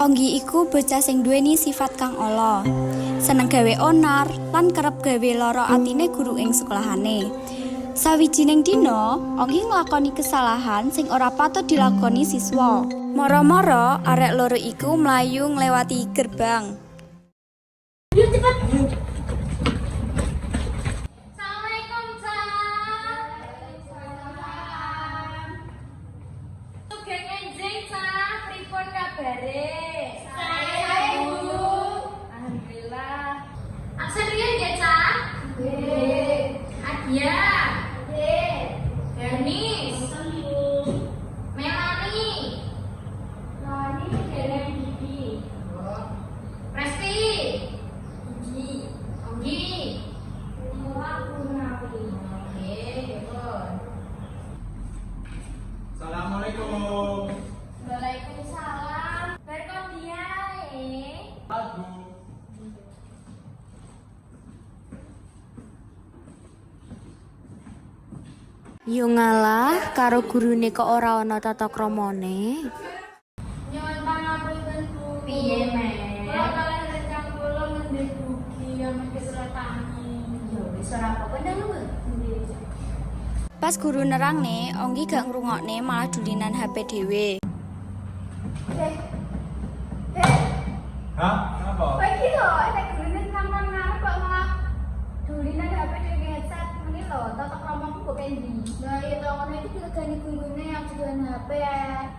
Onggi iku bocah sing duweni sifat kang ala. Seneng gawe onar lan kerep gawe lara atine guru ing sekolahane. Sawijining dina, Onggi nglakoni kesalahan sing ora patut dilakoni siswa. Mara-mara arek loro iku mlayu nglewati gerbang. Yuk cepat. Assalamualaikum, Cak. Sugeng enjing, Cak. Pripun kabare? Saya, Bu. Alhamdulillah. Absen riyen ya, Cak? Nggih. Adia. Nggih. Danis. Melani. Melani dereng Bibi. Presti. Onggi. Aku Nabi. Oke, betul. Assalamualaikum. Waalaikumsalam. Berkon dia, Aku. Yo ngalah karo gurune kok ora ana tata kramane. Nyuwun pangapunten, Bu. Piye, Mek? Kula kalih rencang kula ngendhe dugi yang keseretani. Ya wis ora apa-apa ndang, Bu. Pas guru nerangne, Onggi gak ngrungokne malah dulinan HP dhewe. Hah? Kenapa? Pagi lho, ada gurunya sampean ngarep kok malah dulinan HP dhewe headset meni lho, tata kramaku kok kendi. Nah, itu ngono iki diregani gurune yang jualan HP ya.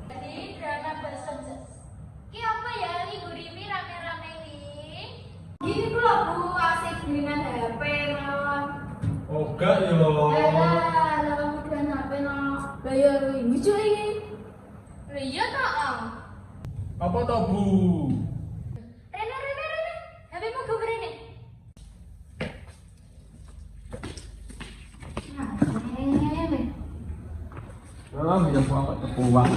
Jadi drama bahasa ki apa ya libur ini rame-rame ini? Gini ku lho Bu, asik dulinan HP mawon. Oh, gak yo. Lah, kamu dulinan HP no. Lah ya lucu iki. Lah iya to, Om. Apa toh, Bu? Rene, HP-mu gue Rene. Ah, ya banget kebuang.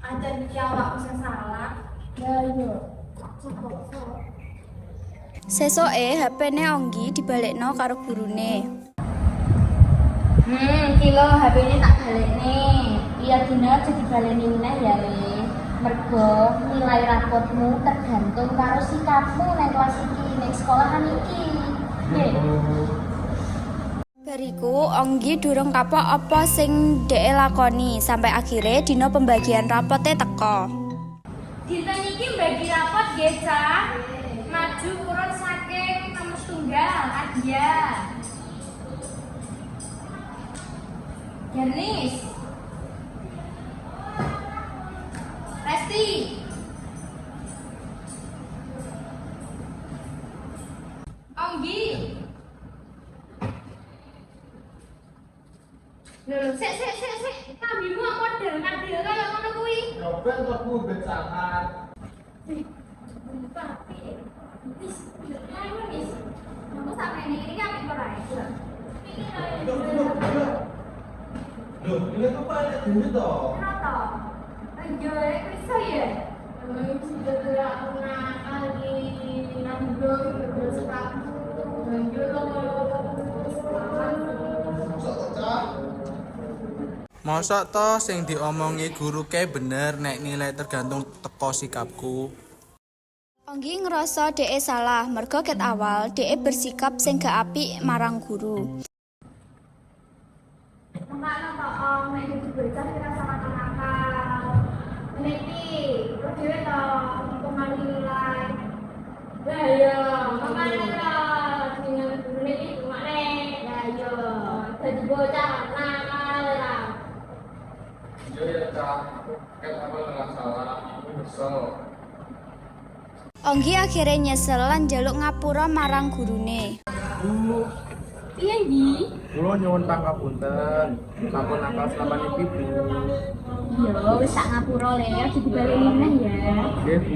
Ada di awakku sing salah. Ya iya. Sesoke HP-ne Onggi dibalekno karo gurune. Kilo HP-ne tak balekne. Iya dina aja dibaleni meneh ya, Le. Mergo nilai rapotmu tergantung karo sikapmu nang kelas iki, nang sekolahan iki. Nggih. Bariku Onggi durung kapok apa sing dhek lakoni sampai akhirnya dina pembagian rapote teko. Dinten iki bagi rapot nggih, Cak. Maju kurun saking nomor tunggal Adia. Gernis. Resti. Onggi. Lho, sik. Kambimu kok model kaya ngono kuwi. Coba toh, Bu, becakan. Tapi, wis, ayo wis. Kamu sampai ini kan ora ya. Loh, ini tuh pada dulu toh. Kenapa? Ayo, iso ya. Sudah tidak nakal di nanggung terus kamu. Mosok toh sing diomongi guru ke bener nek nilai tergantung teko sikapku. Onggi ngerasa dhek salah mergo ket awal dhek bersikap sing gak apik marang guru. Makanya Pak Om, nek dibocah kira sama nakal. Meniki, terus dhewe to pengaruh nilai. Lah iya, makanya to dengan guru iki gimana? Lah iya, dadi bocah nakal ya. Iya ya, Cak. Kan apa nggak salah, Ibu kesel. Onggi akhirnya nyesel lan njaluk ngapura marang gurune. Bu, Iya, Di. kula nyuwun pangapunten. Sampun nakal selama niki, Bu. Iya, wis tak ngapura le, aja dibaleni meneh ya. Nggih, Bu.